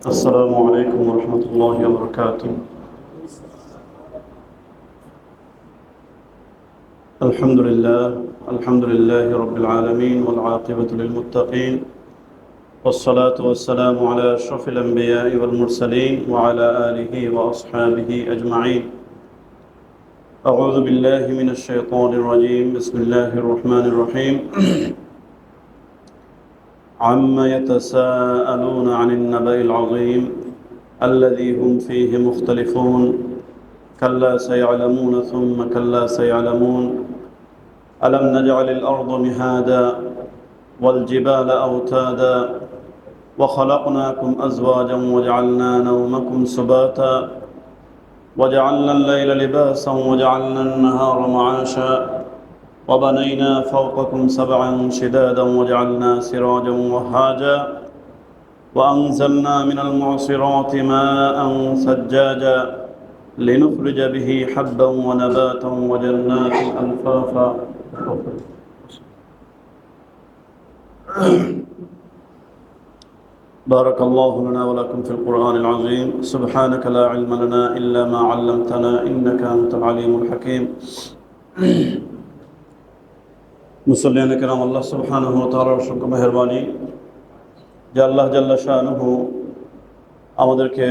السلام عليكم ورحمة الله وبركاته. الحمد لله رب العالمين والعاقبة للمتقين والصلاة والسلام على أشرف الأنبياء والمرسلين وعلى آله وأصحابه أجمعين. أعوذ بالله من الشيطان الرجيم. بسم الله الرحمن الرحيم. عما يتساءلون عن النبأ العظيم الذي هم فيه مختلفون كلا سيعلمون ثم كلا سيعلمون ألم نجعل الأرض مهادا والجبال أوتادا وخلقناكم أزواجا وجعلنا نومكم سباتا وجعلنا الليل لباسا وجعلنا النهار معاشا وبنينا فوقكم سبعا شدادا وجعلنا سراجا وهاجا وأنزلنا من المعصرات ماء ثجاجا لنخرج به حبا ونباتا وجنات ألفافا. بارك الله لنا ولكم في القرآن العظيم. سبحانك لا علم لنا إلا ما علمتنا إنك أنت العليم الحكيم. মুসল্লিয়ান কেরাম, আল্লাহ সুবহানাহু ওয়া তাআলার অসংখ্য মেহেরবানি যে আল্লাহ জাল্লা শানুহু আমাদেরকে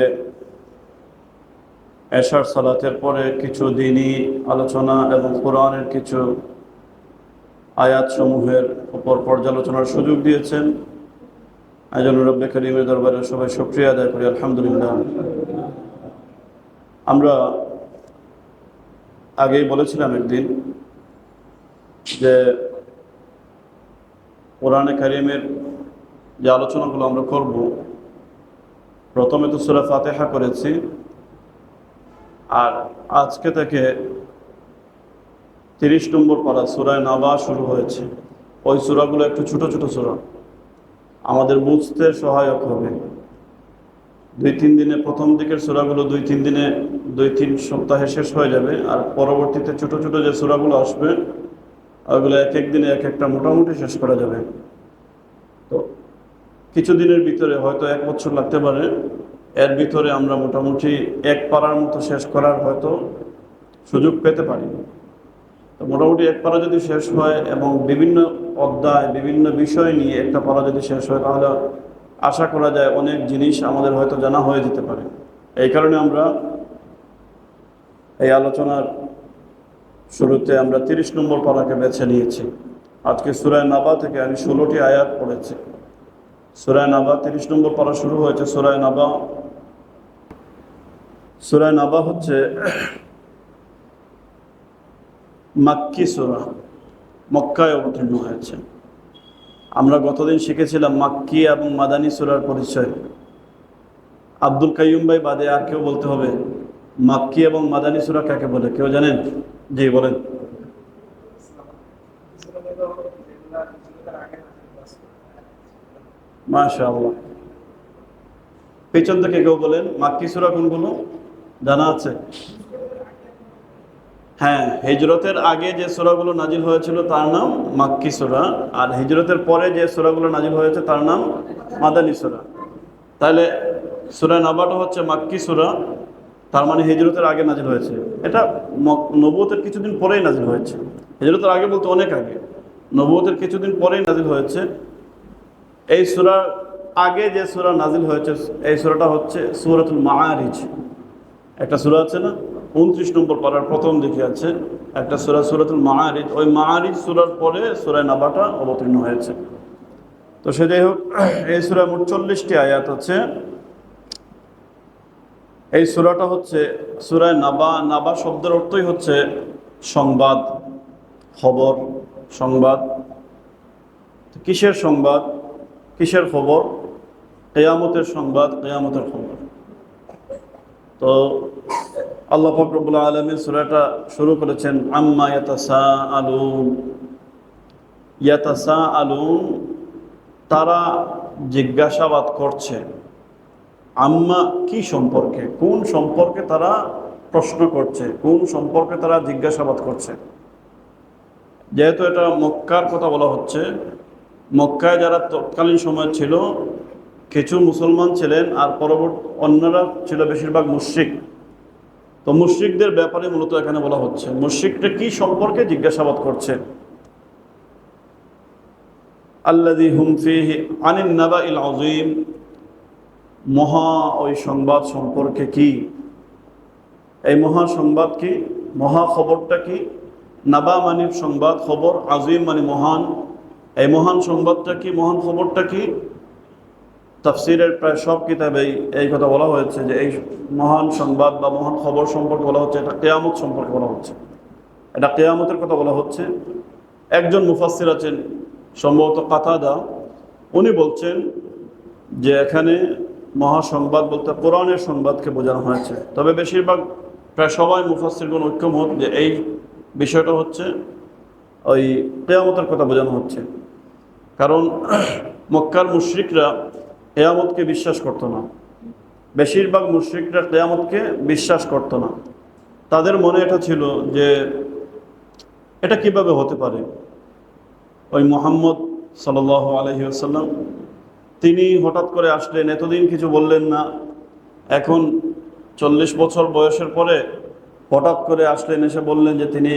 এশার সালাতের পরে কিছু দ্বীনি আলোচনা এবং কোরআনের কিছু আয়াত সমূহের উপর পর্যালোচনার সুযোগ দিয়েছেন। এই জন্য রব্বে কারীমের দরবারে সবাই শুকরিয়া আদায় করি, আলহামদুলিল্লাহ। আমরা আগেই বলেছিলাম একদিন যে কোরআনে কারীমের যে আলোচনাগুলো আমরা করব, প্রথমে তো সূরা ফাতিহা করেছি, আর আজকে থেকে 30 নম্বর পারা সূরা নাবা শুরু হয়েছে। ওই সূরাগুলো একটু ছোট ছোট সূরা, আমাদের বুঝতে সহায়ক হবে। 2-3 দিনে প্রথম দিকের সূরাগুলো 2-3 সপ্তাহে শেষ হয়ে যাবে, আর পরবর্তীতে ছোট ছোট যে সূরাগুলো আসবে ওগুলো এক এক দিনে এক একটা মোটামুটি শেষ করা যাবে। তো কিছু দিনের ভিতরে হয়তো 1 বছর লাগতে পারে, এর ভিতরে আমরা মোটামুটি এক পারার মতো শেষ করার হয়তো সুযোগ পেতে পারি। তো মোটামুটি এক পারা যদি শেষ হয় এবং বিভিন্ন অধ্যায় বিভিন্ন বিষয় নিয়ে একটা পারা যদি শেষ হয়, তাহলে আশা করা যায় অনেক জিনিস আমাদের হয়তো জানা হয়ে যেতে পারে। এই কারণে আমরা এই আলোচনার শুরুতে আমরা 30 নম্বর পারাকে বেছে নিয়েছি। আজকে সূরা নাবা থেকে আমি 16টি আয়াত পড়েছি। সূরা নাবা 30 নম্বর পারা শুরু হয়েছে। সূরা নাবা হচ্ছে মাক্কি সূরা, মক্কায় অবতীর্ণ হয়েছে। আমরা গতদিন শিখেছিলাম মাক্কি এবং মাদানী সূরার পরিচয়। আব্দুল কাইয়ুম ভাই বাদে আর কেউ বলতে হবে মাক্কি এবং মাদানী সূরা কাকে বলে, কেউ জানেন? জি বলেন। মাশাআল্লাহ, পেছন থেকে কেউ বলেন মাক্কি সূরা কোনগুলো জানা আছে? হ্যাঁ, হিজরতের আগে যে সূরাগুলো নাজিল হয়েছিল তার নাম মাক্কি সূরা, আর হিজরতের পরে যে সূরাগুলো নাজিল হয়েছে তার নাম মাদানী সূরা। তাহলে সূরা নাবাটা হচ্ছে মাক্কি সূরা, তার মানে হিজরতের আগে নাজিল হয়েছে। এটা নবুয়তের কিছুদিন পরেই নাজিল হয়েছে। হিজরতের আগে বলতে অনেক আগে, নবুয়তের কিছুদিন পরেই নাজিল হয়েছে। এই সূরার আগে যে সূরা নাজিল হয়েছে এই সূরাটা হচ্ছে সূরাতুল মাআরিজ। একটা সূরা আছে না, 29 নম্বর পারার প্রথম দিকে আছে একটা সূরা, সূরাতুল মাআরিজ। ওই মাআরিজ সূরার পরে সূরা নাবাটা অবতীর্ণ হয়েছে। তো সে যাই হোক, এই সূরা মোট 40টি আয়াত আছে। এই সূরাটা হচ্ছে সূরা নাবা। নাবা শব্দের অর্থই হচ্ছে সংবাদ, খবর, সংবাদ। কিসের সংবাদ, কিসের খবর? কিয়ামতের সংবাদ, কিয়ামতের খবর। তো আল্লাহ পাক রব্বুল আলামিন সূরাটা শুরু করেছেন আম্মা ইয়াতাসাআলুন। ইয়াতাসাআলুন, তারা জিজ্ঞাসাবাদ করছে। আম্মা, কি সম্পর্কে, কোন সম্পর্কে তারা প্রশ্ন করছে, কোন সম্পর্কে তারা জিজ্ঞাসাবাদ করছে। যেহেতু এটা মক্কার কথা বলা হচ্ছে, মক্কায় যারা তৎকালীন সময় ছিল কিছু মুসলমান ছিলেন আর পরবর্তী অন্যরা ছিল বেশিরভাগ মুশরিক। তো মুশরিকদের ব্যাপারে মূলত এখানে বলা হচ্ছে, মুশরিকরা কি সম্পর্কে জিজ্ঞাসাবাদ করছে। আল্লাযী হুম ফীহি আনিন নাবাইল আযীম, মহা ওই সংবাদ সম্পর্কে কি, এই মহা সংবাদ কি, মহা খবরটা কি। নাবা মানে সংবাদ, খবর, আযীম মানে মহান। এই মহান সংবাদটা কি, মহান খবরটা কি। তাফসীরের প্রায় সব কিতাবেই এই কথা বলা হয়েছে যে এই মহান সংবাদ বা মহান খবর সম্পর্কে বলা হচ্ছে, এটা কিয়ামত সম্পর্কে বলা হচ্ছে, এটা কিয়ামতের কথা বলা হচ্ছে। একজন মুফাসসির আছেন সম্ভবত কাতাদা, উনি বলছেন যে এখানে মহাসংবাদ বলতে কোরআনের সংবাদকে বোঝানো হয়েছে। তবে বেশিরভাগ প্রায় সবাই মুফাসসিরগণ ঐক্যমত যে এই বিষয়টা হচ্ছে ওই কিয়ামতের কথা বোঝানো হচ্ছে। কারণ মক্কার মুশরিকরা কিয়ামতকে বিশ্বাস করত না, বেশিরভাগ মুশরিকরা কিয়ামতকে বিশ্বাস করত না। তাদের মনে এটা ছিল যে এটা কিভাবে হতে পারে। ওই মুহাম্মদ সাল্লাল্লাহু আলাইহি ওয়াসাল্লাম তিনি হঠাৎ করে আসলেন, এতদিন কিছু বললেন না, এখন 40 বছর বয়সের পরে হঠাৎ করে আসলেন, এসে বললেন যে তিনি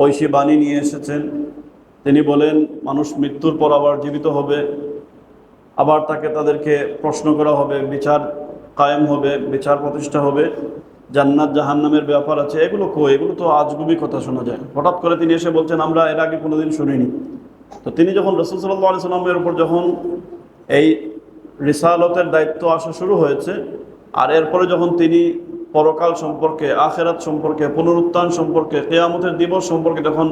ঐশী বাণী নিয়ে এসেছেন। তিনি বলেন মানুষ মৃত্যুর পর আবার জীবিত হবে, আবার তাদেরকে প্রশ্ন করা হবে, বিচার কায়েম হবে, বিচার প্রতিষ্ঠা হবে, জান্নাত জাহান্নামের ব্যাপার আছে। এগুলো কই, এগুলো তো আজগুবি কথা শোনা যায়। হঠাৎ করে তিনি এসে বলছেন আমরা এর আগে কোনোদিন শুনিনি। তো তিনি যখন রাসূল সাল্লাল্লাহু আলাইহি সাল্লামের উপর যখন এই রিসালতের দায়িত্ব আসা শুরু হয়েছে, আর এরপরে যখন তিনি পরকাল সম্পর্কে, আখিরাত সম্পর্কে, পুনরুত্থান সম্পর্কে, কিয়ামতের দিবস সম্পর্কে যখন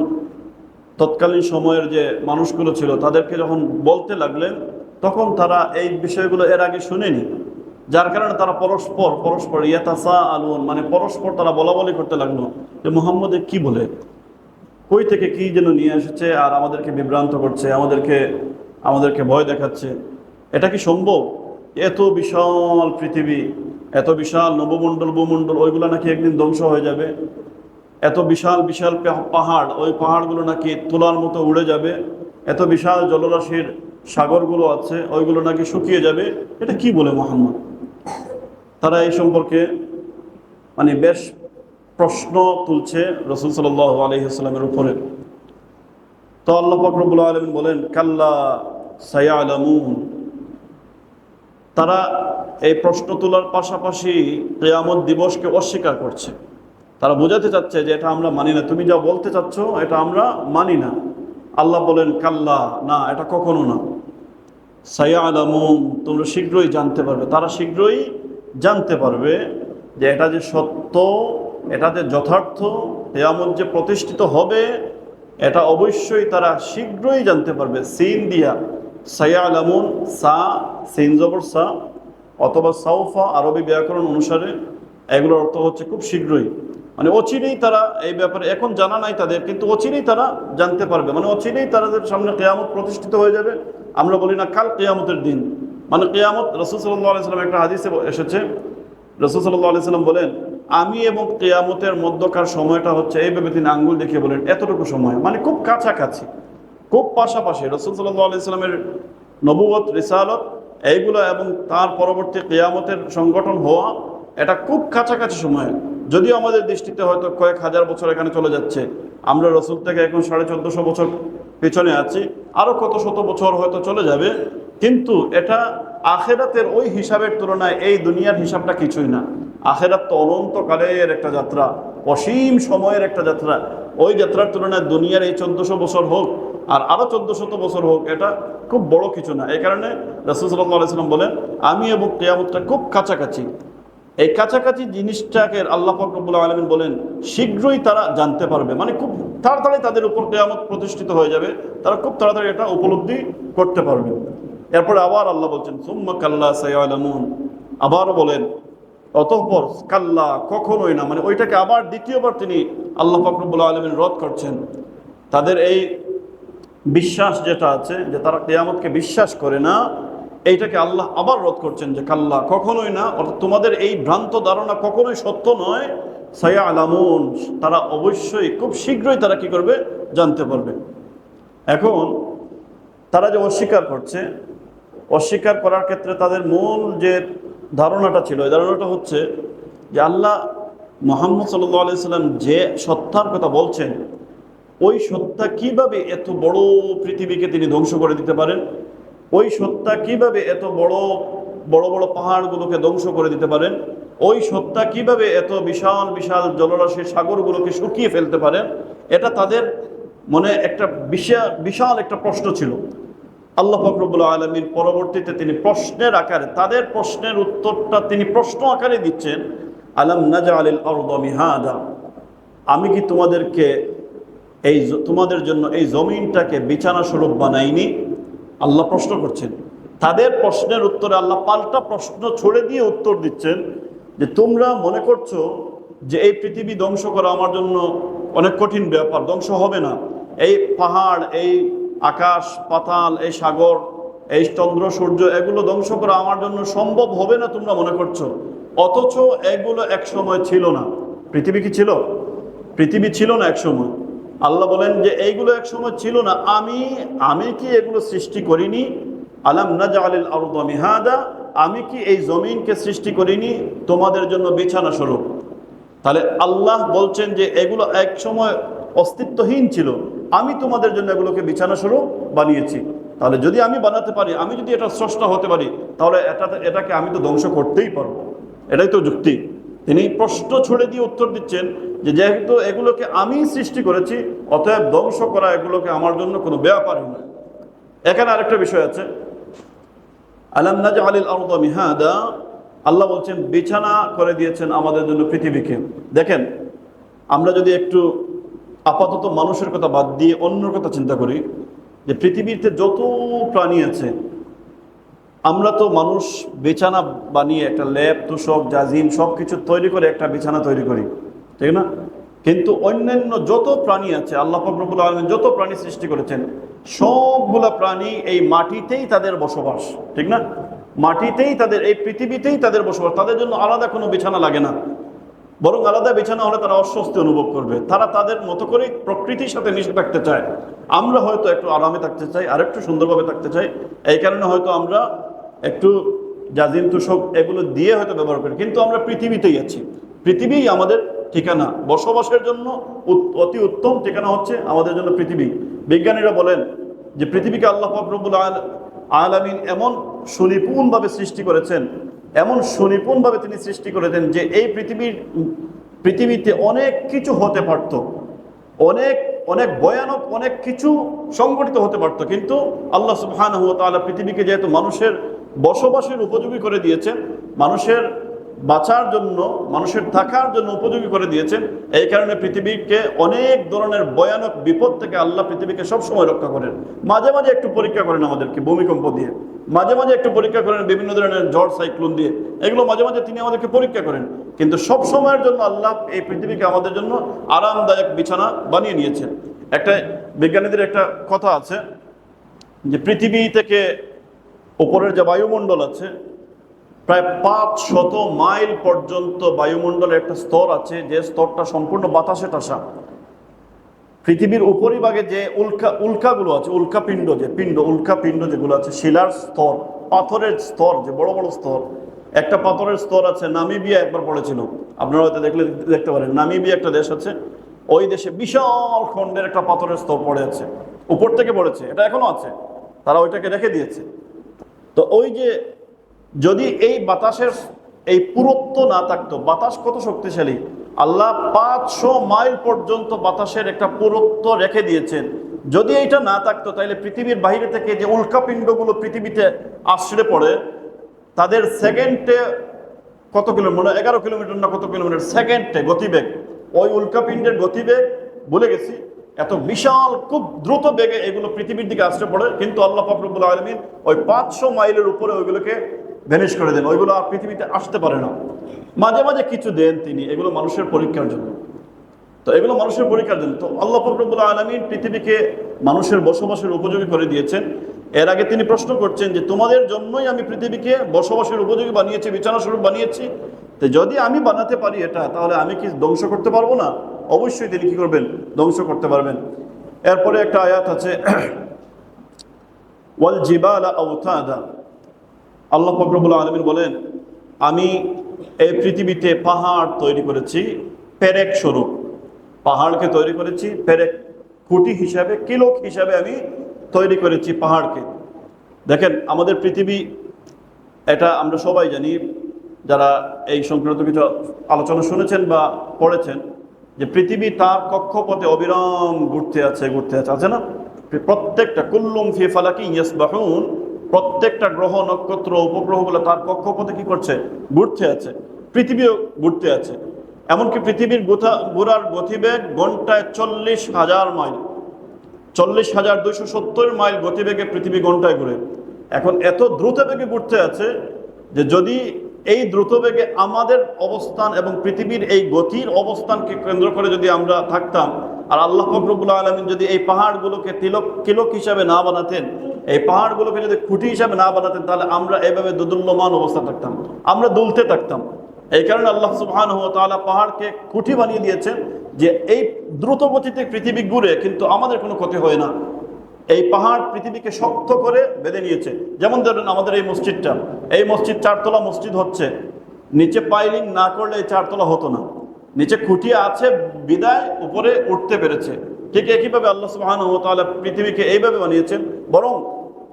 তৎকালীন সময়ের যে মানুষগুলো ছিল তাদেরকে যখন বলতে লাগলেন, তখন তারা এই বিষয়গুলো এর আগে শুনেনি। যার কারণে তারা পরস্পর ইয়াতাসাআলুন মানে পরস্পর তারা বলা বলি করতে লাগলো যে মুহাম্মদ কি বলে, কই থেকে কি যেন নিয়ে এসেছে আর আমাদেরকে বিভ্রান্ত করছে, আমাদেরকে ভয় দেখাচ্ছে। এটা কি সম্ভব? এত বিশাল পৃথিবী, এত বিশাল নবমণ্ডল ভূমণ্ডল, ওইগুলো নাকি একদিন ধ্বংস হয়ে যাবে। এত বিশাল বিশাল পাহাড়, ওই পাহাড়গুলো নাকি তুলার মতো উড়ে যাবে। এত বিশাল জলরাশির সাগরগুলো আছে, ওইগুলো নাকি শুকিয়ে যাবে। এটা কি বলে মুহাম্মদ? তারা এই সম্পর্কে মানে বেশ প্রশ্ন তুলছে রাসূল সাল্লাল্লাহু আলাইহি ওয়াসাল্লামের উপরে। তো আল্লাহ পাক রব্বুল আলামিন বলেন কাল্লা সায়ালামুন। তারা এই প্রশ্ন তোলার পাশাপাশি কিয়ামত দিবসকে অস্বীকার করছে। তারা বোঝাতে চাচ্ছে যে এটা আমরা মানি না, তুমি যা বলতে চাচ্ছ এটা আমরা মানি না। আল্লাহ বলেন কাল্লা, না, এটা কখনো না। সায়ালামুন, তোমরা শীঘ্রই জানতে পারবে, তারা শীঘ্রই জানতে পারবে যে এটা যে সত্য, এটা যে যথার্থ, কিয়ামত যে প্রতিষ্ঠিত হবে, এটা অবশ্যই তারা শীঘ্রই জানতে পারবে। সিন দিয়া সায়ালামুন, সা সিন জবর সা অথবা সাউফা, আরবি ব্যাকরণ অনুসারে এগুলোর অর্থ হচ্ছে খুব শীঘ্রই। মানে অচিরেই তারা এই ব্যাপারে, এখন জানা নাই তাদের, কিন্তু অচিরেই তারা জানতে পারবে। মানে অচিরেই তাদের সামনে কিয়ামত প্রতিষ্ঠিত হয়ে যাবে। আমরা বলি না কাল কিয়ামতের দিন, মানে কিয়ামত। রাসূল সাল্লাল্লাহু আলাইহি ওয়াসাল্লাম একটা হাদিসে এসেছে, রাসূল সাল্লাল্লাহু আলাইহি ওয়াসাল্লাম বলেন আমি এবং কিয়ামতের মধ্যকার সময়টা হচ্ছে, এইভাবে তিনি আঙ্গুল দেখিয়ে বলেন এতটুকু সময়, মানে খুব কাছাকাছি, খুব পাশাপাশি। রাসূল সাল্লাল্লাহু আলাইহি ওয়াসাল্লামের নবুয়ত, রিসালত এইগুলো এবং তার পরবর্তী কিয়ামতের সংগঠন হওয়া, এটা খুব কাছাকাছি সময়। যদিও আমাদের দৃষ্টিতে হয়তো কয়েক হাজার বছর এখানে চলে যাচ্ছে, আমরা রাসূল থেকে এখন 1450 বছর পেছনে আছি, আরও কত শত বছর হয়তো চলে যাবে, কিন্তু এটা আখেরাতের ওই হিসাবের তুলনায় এই দুনিয়ার হিসাবটা কিছুই না। আখেরাত তো অনন্তকালের একটা যাত্রা, অসীম সময়ের একটা যাত্রা। ওই যাত্রার তুলনায় দুনিয়ার এই 1400 বছর হোক আর আরও 1400 বছর হোক, এটা খুব বড় কিছু না। এই কারণে রাসূল সাল্লাল্লাহু আলাইহি ওয়াসাল্লাম বলেন আমি এবং কিয়ামতটা খুব কাছাকাছি। এই কাছাকাছি জিনিসটাকে আল্লাহ পাক রব্বুল আলামিন বলেন শীঘ্রই তারা জানতে পারবে, মানে খুব তাড়াতাড়ি তাদের উপর কিয়ামত প্রতিষ্ঠিত হয়ে যাবে, তারা খুব তাড়াতাড়ি এটা উপলব্ধি করতে পারবে। এরপরে আবার আল্লাহ বলছেন সুম্মা কাল্লা সায়ালামুন, আবারও বলেন অতঃপর কাল্লা, কখনোই না, মানে ওইটাকে আবার দ্বিতীয়বার তিনি আল্লাহ পাক রব্বুল আলামিন রদ করছেন। তাদের এই বিশ্বাস যেটা আছে যে তারা কিয়ামতকে বিশ্বাস করে না, এইটাকে আল্লাহ আবার রদ করছেন যে কাল্লা, কখনোই না, অর্থাৎ তোমাদের এই ভ্রান্ত ধারণা কখনোই সত্য নয়। সায়ালামুন, তারা অবশ্যই খুব শীঘ্রই তারা কি করবে, জানতে পারবে। এখন তারা যে অস্বীকার করছে, অস্বীকার করার ক্ষেত্রে তাদের মূল যে ধারণাটা ছিল, এই ধারণাটা হচ্ছে যে আল্লাহ মুহাম্মদ সাল্লাল্লাহু আলাইহি সাল্লাম যে সত্তার কথা বলছেন, ওই সত্তা কিভাবে এত বড় পৃথিবীকে তিনি ধ্বংস করে দিতে পারেন, ওই সত্তা কিভাবে এত বড় বড় বড় পাহাড়গুলোকে ধ্বংস করে দিতে পারেন, ওই সত্তা কিভাবে এত বিশাল বিশাল জলরাশির সাগরগুলোকে শুকিয়ে ফেলতে পারেন। এটা তাদের মনে একটা বিশাল বিশাল একটা প্রশ্ন ছিল। আল্লাহ পাক রব্বুল আলামিন পরবর্তীতে তিনি প্রশ্নের আকারে তাদের প্রশ্নের উত্তরটা তিনি প্রশ্ন আকারে দিচ্ছেন, আলাম নাজআলিল আরদা মিহাদা, আমি কি তোমাদেরকে তোমাদের জন্য এই জমিনটাকে বিছানা স্বরূপ বানাইনি? আল্লাহ প্রশ্ন করছেন। তাদের প্রশ্নের উত্তরে আল্লাহ পাল্টা প্রশ্ন ছড়ে দিয়ে উত্তর দিচ্ছেন যে তোমরা মনে করছো যে এই পৃথিবী ধ্বংস করা আমার জন্য অনেক কঠিন ব্যাপার, ধ্বংস হবে না। এই পাহাড়, এই আকাশ পাতাল, এই সাগর, এই চন্দ্র সূর্য, এগুলো ধ্বংস করা আমার জন্য সম্ভব হবে না তোমরা মনে করছো। অথচ এগুলো এক সময় ছিল না। পৃথিবী কি ছিল? পৃথিবী ছিল না এক সময়। আল্লাহ বলেন যে এইগুলো এক সময় ছিল না, আমি কি এগুলো সৃষ্টি করিনি? আলাম নাজআলিল আরদা মিহাদা, আমি কি এই জমিনকে সৃষ্টি করিনি তোমাদের জন্য বিছানা স্বরূপ? তাহলে আল্লাহ বলছেন যে এগুলো এক সময় অস্তিত্বহীন ছিল, আমি তোমাদের জন্য এগুলোকে বিছানা স্বরূপ বানিয়েছি। তাহলে যদি আমি বানাতে পারি, আমি যদি এটা স্রষ্টা হতে পারি, তাহলে এটাকে আমি তো ধ্বংস করতেই পারবো। এটাই তো যুক্তি। তিনি প্রশ্ন ছুড়ে দিয়ে উত্তর দিচ্ছেন যে যেহেতু এগুলোকে আমি সৃষ্টি করেছি, অতএব ধ্বংস করা এগুলোকে আমার জন্য কোনো ব্যাপারই নয়। এখানে আরেকটা বিষয় আছে, আলাম নাজআলিল আরদা মিহাদা, আল্লাহ বলছেন বিছানা করে দিয়েছেন আমাদের জন্য পৃথিবীকে। দেখেন, আমরা যদি একটু আপাতত মানুষের কথা বাদ দিয়ে অন্যর কথা চিন্তা করি, যে পৃথিবীতে যত প্রাণী আছে, আমরা তো মানুষ বিছানা বানিয়ে একটা লেপ তুষক জাজিম সব কিছু তৈরি করে একটা বিছানা তৈরি করি, ঠিক না? কিন্তু অন্যান্য যত প্রাণী আছে, আল্লাহ পাক রব্বুল আলামিন যত প্রাণী সৃষ্টি করেছেন, সবগুলা প্রাণী এই মাটিতেই তাদের বসবাস, ঠিক না? মাটিতেই তাদের, এই পৃথিবীতেই তাদের বসবাস। তাদের জন্য আলাদা কোনো বিছানা লাগে না, বরং আলাদা বিছানা হলে তারা অস্বস্তি অনুভব করবে। তারা তাদের মতো করে প্রকৃতির সাথে মিশে থাকতে চায়। আমরা হয়তো একটু আরামে থাকতে চাই, আর একটু সুন্দরভাবে থাকতে চাই, এই কারণে হয়তো আমরা একটু জাজিম তুষক এগুলো দিয়ে হয়তো ব্যবহার করি, কিন্তু আমরা পৃথিবীতেই আছি। পৃথিবীই আমাদের ঠিকানা, বসবাসের জন্য অতি উত্তম ঠিকানা হচ্ছে আমাদের জন্য পৃথিবী। বিজ্ঞানীরা বলেন যে পৃথিবীকে আল্লাহ পাক রব্বুল আলামিন এমন সুনিপুণভাবে সৃষ্টি করেছেন, এমন সুনিপুণভাবে তিনি সৃষ্টি করেছেন যে এই পৃথিবীতে অনেক কিছু হতে পারত, অনেক অনেক ভয়ানক অনেক কিছু সংঘটিত হতে পারত, কিন্তু আল্লাহ সুবহানাহু ওয়া তাআলা পৃথিবীকে যেহেতু মানুষের বসবাসের উপযোগী করে দিয়েছেন, মানুষের বাঁচার জন্য, মানুষের থাকার জন্য উপযোগী করে দিয়েছেন, এই কারণে পৃথিবীকে অনেক ধরনের ভয়ানক বিপদ থেকে আল্লাহ পৃথিবীকে সবসময় রক্ষা করেন। মাঝে মাঝে একটু পরীক্ষা করেন আমাদেরকে ভূমিকম্প দিয়ে, মাঝে মাঝে একটু পরীক্ষা করেন বিভিন্ন ধরনের ঝড় সাইক্লোন দিয়ে, এগুলো মাঝে মাঝে তিনি আমাদেরকে পরীক্ষা করেন। কিন্তু সব সময়ের জন্য আল্লাহ এই পৃথিবীকে আমাদের জন্য আরামদায়ক বিছানা বানিয়ে নিয়েছেন। একটা বিজ্ঞানীদের একটা কথা আছে যে পৃথিবী থেকে উপরের যে বায়ুমণ্ডল আছে, প্রায় 500 মাইল পর্যন্ত বায়ুমণ্ডলের একটা স্তর আছে, যে স্তরটা সম্পূর্ণ বাতাসে ঠাসা। পৃথিবীর উপরিভাগে যে উল্কাগুলো আছে, উল্কাপিণ্ড যেগুলো আছে, শিলার স্তর, পাথরের স্তর, যে বড় বড় স্তর, একটা পাথরের স্তর আছে নামিবিয়া, একবার পড়েছিল, আপনারা হয়তো দেখতে পারেন। নামিবিয়া একটা দেশ আছে, ওই দেশে বিশাল খণ্ডের একটা পাথরের স্তর পড়ে আছে, উপর থেকে পড়েছে, এটা এখনো আছে, তারা ওইটাকে রেখে দিয়েছে। তো ওই যে যদি এই বাতাসের এই পুরুত্ব না থাকতো, বাতাস কত শক্তিশালী, আল্লাহ 500 মাইল পর্যন্ত বাতাসের একটা পুরুত্ব রেখে দিয়েছেন। যদি এইটা না থাকতো, তাহলে পৃথিবীর বাইরে থেকে যে উল্কাপিণ্ডগুলো পৃথিবীতে আশ্রে পড়ে, তাদের সেকেন্ডে কত কিলোমিটার, 11 কিলোমিটার না কত কিলোমিটার সেকেন্ডে গতিবেগ, ওই উল্কাপিণ্ডের গতিবেগ ভুলে গেছি, এত বিশাল খুব দ্রুত বেগে এগুলো পৃথিবীর দিকে আশ্রে পড়ে, কিন্তু আল্লাহ পাক রব্বুল আলামিন ওই 500 মাইলের উপরে ওইগুলোকে ভ্যানিশ করে দেন, ওইগুলো আর পৃথিবীতে আসতে পারে না। মাঝে মাঝে কিছু দেন তিনি, এগুলো মানুষের পরীক্ষার জন্য। তো এগুলো মানুষের পরীক্ষার জন্য তো আল্লাহ পাক রব্বুল আলামিন পৃথিবীকে মানুষের বসবাসের উপযোগী করে দিয়েছেন। এর আগে তিনি প্রশ্ন করছেন যে তোমাদের জন্যই আমি পৃথিবীকে বসবাসের উপযোগী বানিয়েছি, বিছানা স্বরূপ বানিয়েছি। তো যদি আমি বানাতে পারি এটা, তাহলে আমি কি ধ্বংস করতে পারবো না? অবশ্যই তিনি কি করবেন? ধ্বংস করতে পারবেন। এরপরে একটা আয়াত আছে, ওয়াল জিবালা আওতাদা, আল্লাহ পাক রব্বুল আলামিন বলেন, আমি এই পৃথিবীতে পাহাড় তৈরি করেছি পেরেক স্বরূপ। পাহাড়কে তৈরি করেছি পেরেক, কুটি হিসাবে, কিলো হিসাবে আমি তৈরি করেছি পাহাড়কে। দেখেন আমাদের পৃথিবী, এটা আমরা সবাই জানি যারা এই সংক্রান্ত কিছু আলোচনা শুনেছেন বা পড়েছেন, যে পৃথিবী তার কক্ষপথে অবিরাম ঘুরতে আছে আছে না? প্রত্যেকটা কুল্লুম ফি ফালাকি ইয়াসবাহুন, প্রত্যেকটা গ্রহ নক্ষত্র উপগ্রহগুলো তার কক্ষপথে কি করছে? ঘুরতে আছে। পৃথিবীও ঘুরতে আছে। এমনকি পৃথিবীর ঘোরার গতিবেগ ঘন্টায় 40,000 মাইল, 40,270 মাইল গতিবেগে পৃথিবী ঘন্টায় ঘুরে। এখন এত দ্রুত বেগে ঘুরতে আছে যে যদি এই দ্রুত বেগে আমাদের অবস্থান এবং পৃথিবীর এই গতির অবস্থানকে কেন্দ্র করে যদি আমরা থাকতাম, আর আল্লাহ পাক রব্বুল আলামিন যদি এই পাহাড়গুলোকে কিলক হিসাবে না বানাতেন, এই পাহাড়গুলোকে যদি খুঁটি হিসাবে না বানাতেন, তাহলে আমরা এভাবে দোদুল্যমান অবস্থা থাকতাম, আমরা দুলতে থাকতাম। এই কারণে আল্লাহ সুবহানাহু ওয়া তাআলা পাহাড়কে খুঁটি বানিয়ে দিয়েছেন যে এই দ্রুত গতিতে পৃথিবী ঘুরে কিন্তু আমাদের কোনো ক্ষতি হয় না। এই পাহাড় পৃথিবীকে শক্ত করে বেঁধে নিয়েছে। যেমন ধরেন আমাদের এই মসজিদটা, এই মসজিদ 4 তলা মসজিদ হচ্ছে, নিচে পাইলিং না করলে এই 4 তলা হতো না। নিচে খুঁটি আছে বিদায় উপরে উঠতে পেরেছে। ঠিক একইভাবে আল্লাহ সুবহানাহু ওয়া তাআলা পৃথিবীকে এইভাবে বানিয়েছেন। বরং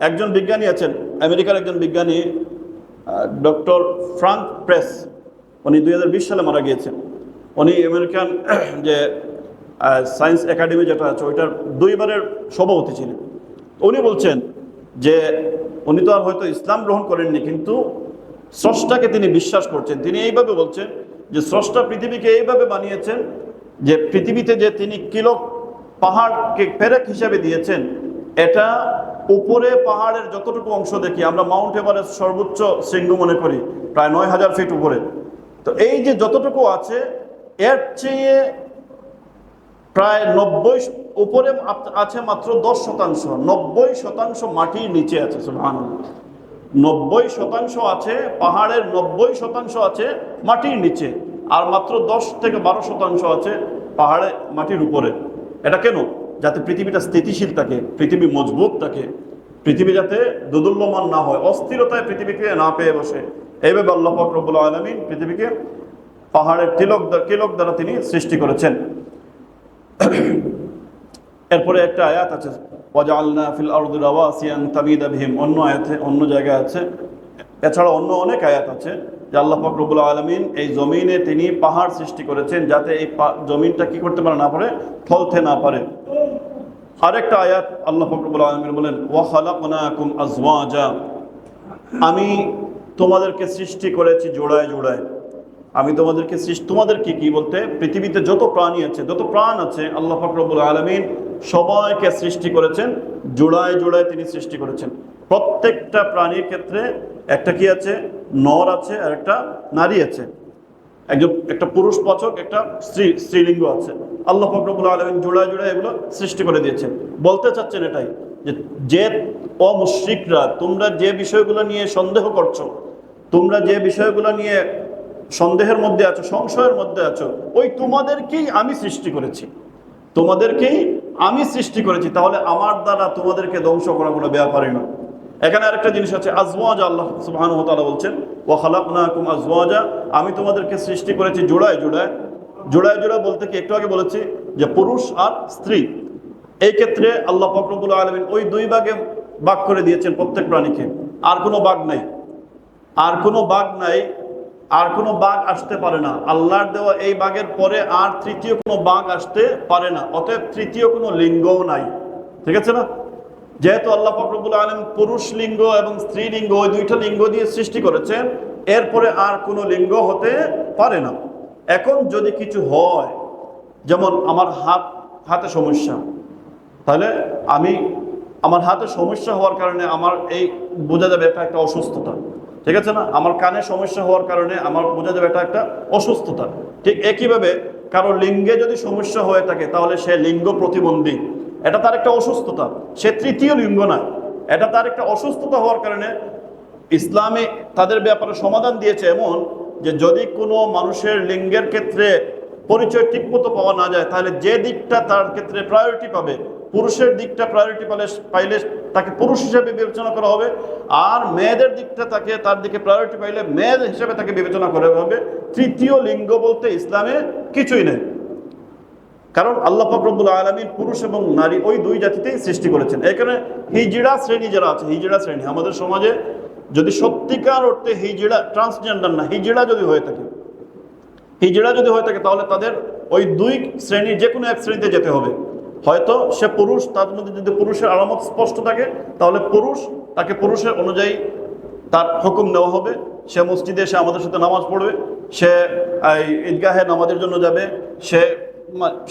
একজন বিজ্ঞানী আছেন, আমেরিকার একজন বিজ্ঞানী ডক্টর ফ্রাঙ্ক প্রেস, উনি 2020 সালে মারা গিয়েছেন। উনি আমেরিকান যে সায়েন্স একাডেমি যেটা আছে ওইটার 2 বারের সভাপতি ছিলেন। উনি বলছেন যে উনি তো আর হয়তো ইসলাম গ্রহণ করেননি, কিন্তু স্রষ্টাকে তিনি বিশ্বাস করছেন। তিনি এইভাবে বলছেন যে স্রষ্টা পৃথিবীকে এইভাবে বানিয়েছেন যে পৃথিবীতে যে তিনি কিলো পাহাড়কে পেরেক হিসাবে দিয়েছেন, এটা উপরে পাহাড়ের যতটুকু অংশ দেখি আমরা, মাউন্ট এভারেস্ট সর্বোচ্চ শৃঙ্গ মনে করি প্রায় 9,000 ফিট উপরে, তো এই যে যতটুকু আছে এর চেয়ে প্রায় 90 উপরে আছে মাত্র 10%। 90% মাটির নিচে আছে। সুবহানাল্লাহ, 90% আছে পাহাড়ের, 90% আছে মাটির নিচে, আর মাত্র 10 থেকে 12% আছে পাহাড়ে মাটির উপরে। এটা কেন? যাতে পৃথিবীটা স্থিতিশীল থাকে, পৃথিবী মজবুত থাকে, পৃথিবী যাতে দোদুল্যমান না হয়, অস্থিরতায় পৃথিবীকে না পেয়ে বসে। এইভাবে আল্লাহ পাক রব্বুল আলামিন পৃথিবীকে পাহাড়ের কিলক দ্বারা তিনি সৃষ্টি করেছেন। এরপরে একটা আয়াত আছে, ওয়াজআলনা ফিল আরদি রাওয়াসিয়া আন তামিদা বিহিম, অন্য আয়াতে, অন্য জায়গায় আছে। এছাড়া অন্য অনেক আয়াত আছে যে আল্লাহ পাক রব্বুল আলামিন এই জমিনে তিনি পাহাড় সৃষ্টি করেছেন যাতে এই জমিনটা কি করতে পারে না পারে, ফলতে না পারে। আরেকটা আয়াত আল্লাহ পাক রব্বুল আলামিন বলেন, ওয়া খালাকনাকুম আজওয়াজা, আমি তোমাদেরকে সৃষ্টি করেছি জোড়ায় জোড়ায়। আমি তোমাদেরকে তোমাদেরকে কি বলতে, পৃথিবীতে যত প্রাণী আছে, যত প্রাণ আছে, আল্লাহ পাক রব্বুল আলামিন সবাইকে সৃষ্টি করেছেন জোড়ায় জোড়ায় তিনি সৃষ্টি করেছেন। প্রত্যেকটা প্রাণীর ক্ষেত্রে একটা কি আছে, নর আছে আর একটা নারী আছে, একটা পুরুষ বাচক, একটা স্ত্রীলিঙ্গ আছে। আল্লাহ পাক রব্বুল আলামিন জোড়ায় জোড়ায় এগুলো সৃষ্টি করে দিয়েছেন। বলতে চাচ্ছেন এটাই যে অমুশরিকরা, তোমরা যে বিষয়গুলো নিয়ে সন্দেহ করছো, তোমরা যে বিষয়গুলো নিয়ে সন্দেহের মধ্যে আছো, সংশয়ের মধ্যে আছো, ওই তোমাদেরকেই আমি সৃষ্টি করেছি, তোমাদেরকেই আমি সৃষ্টি করেছি। তাহলে আমার দ্বারা তোমাদেরকে ধ্বংস করা কোনো ব্যাপারই না। এখানে আরেকটা জিনিস আছে, আজওয়াজা। আল্লাহ সুবহানাহু ওয়া তাআলা বলছেন, ওয়া খালাকনাকুম আজওয়াজা, আমি তোমাদেরকে সৃষ্টি করেছি জোড়ায় জোড়ায়। জোড়ায় জোড়ায় বলতে কি, একটু আগে বলেছি যে পুরুষ আর স্ত্রী। এই ক্ষেত্রে আল্লাহ পাক রব্বুল আলামিন ওই 2 ভাগে ভাগ করে দিয়েছেন প্রত্যেক প্রাণীকে। আর কোনো ভাগ নাই, আর কোনো ভাগ নাই, আর কোনো বাঘ আসতে পারে না। আল্লাহর দেওয়া এই বাঘের পরে আর তৃতীয় কোনো বাঘ আসতে পারে না। অতএব তৃতীয় কোনো লিঙ্গও নাই। ঠিক আছে না? যেহেতু আল্লাহ পাক রব্বুল আলামিন পুরুষ লিঙ্গ এবং স্ত্রী লিঙ্গ, ওই 2টা লিঙ্গ দিয়ে সৃষ্টি করেছেন, এরপরে আর কোনো লিঙ্গ হতে পারে না। এখন যদি কিছু হয়, যেমন আমার হাতে সমস্যা, তাহলে আমার হাতে সমস্যা হওয়ার কারণে আমার এই বোঝা যাবে এটা একটা অসুস্থতা। ঠিক আছে না? আমার কানে সমস্যা হওয়ার কারণে আমার বোঝা যাবে এটা একটা অসুস্থতা। ঠিক একইভাবে কারো লিঙ্গে যদি সমস্যা হয়ে থাকে তাহলে সে লিঙ্গ প্রতিবন্ধী, এটা তার একটা অসুস্থতা। সে তৃতীয় লিঙ্গ না, এটা তার একটা অসুস্থতা হওয়ার কারণে ইসলামে তাদের ব্যাপারে সমাধান দিয়েছে এমন যে যদি কোনো মানুষের লিঙ্গের ক্ষেত্রে পরিচয় ঠিকমতো পাওয়া না যায়, তাহলে যে দিকটা তার ক্ষেত্রে প্রায়োরিটি পাবে, পুরুষের দিকটা প্রায়োরিটি পাইলে তাকে পুরুষ হিসেবে বিবেচনা করা হবে, আর মেয়েদের দিকটা তার দিকে প্রায়োরিটি পাইলে মেয়ে হিসেবে তাকে বিবেচনা করা হবে। তৃতীয় লিঙ্গ বলতে ইসলামে কিছুই নেই, কারণ আল্লাহ পাক রব্বুল আলামিন পুরুষ এবং নারী ওই দুই জাতিতেই সৃষ্টি করেছেন। এখানে হিজড়া শ্রেণী যারা আছে, হিজড়া শ্রেণী আমাদের সমাজে যদি সত্যিকার অর্থে হিজড়া, ট্রান্সজেন্ডার না, হিজড়া যদি হয়ে থাকে তাহলে তাদের ওই দুই শ্রেণীর যে কোনো এক শ্রেণীতে যেতে হবে। হয়তো সে পুরুষ, তার মধ্যে যদি পুরুষের আলামত স্পষ্ট থাকে তাহলে তাকে পুরুষের অনুযায়ী তার হুকুম নেওয়া হবে। সে মসজিদে এসে আমাদের সাথে নামাজ পড়বে, সে ঈদগাহে নামাজের জন্য যাবে, সে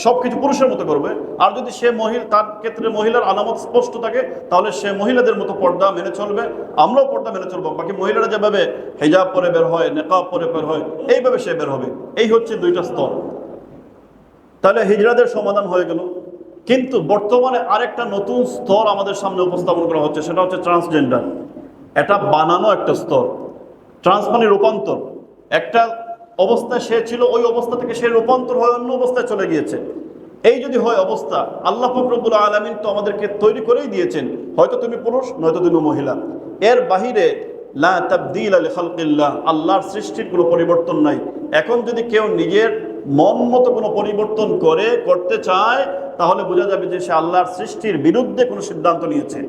সবকিছু পুরুষের মতো করবে। আর যদি সে তার ক্ষেত্রে মহিলার আলামত স্পষ্ট থাকে তাহলে সে মহিলাদের মতো পর্দা মেনে চলবে, আমরাও পর্দা মেনে চলবো। বাকি মহিলারা যেভাবে হিজাব পরে বের হয়, নেকাব পরে বের হয়, এইভাবে সে বের হবে। এই হচ্ছে দুইটা স্তর। তাহলে হিজড়াদের সমাধান হয়ে গেল। কিন্তু বর্তমানে আরেকটা নতুন স্তর আমাদের সামনে উপস্থাপন করা হচ্ছে, সেটা হচ্ছে ট্রান্সজেন্ডার। এটা বানানো একটা স্তর। ট্রান্স মানে রূপান্তর। একটা অবস্থায় সে ছিল, ওই অবস্থা থেকে সে রূপান্তর হয়ে অন্য অবস্থায় চলে গিয়েছে। এই যদি হয় অবস্থা, আল্লাহ পাক রব্বুল আলামিন তো আমাদেরকে তৈরি করেই দিয়েছেন, হয়তো তুমি পুরুষ নয়তো তুমি মহিলা। এর বাহিরে লা তাবদীলা লিখালকিল্লাহ, আল্লাহর সৃষ্টির কোনো পরিবর্তন নাই। এখন যদি কেউ নিজের মন মতো কোনো পরিবর্তন করতে চায় তাহলে বোঝা যাবে যে সে আল্লাহর সৃষ্টির বিরুদ্ধে কোনো সিদ্ধান্ত নিয়েছে,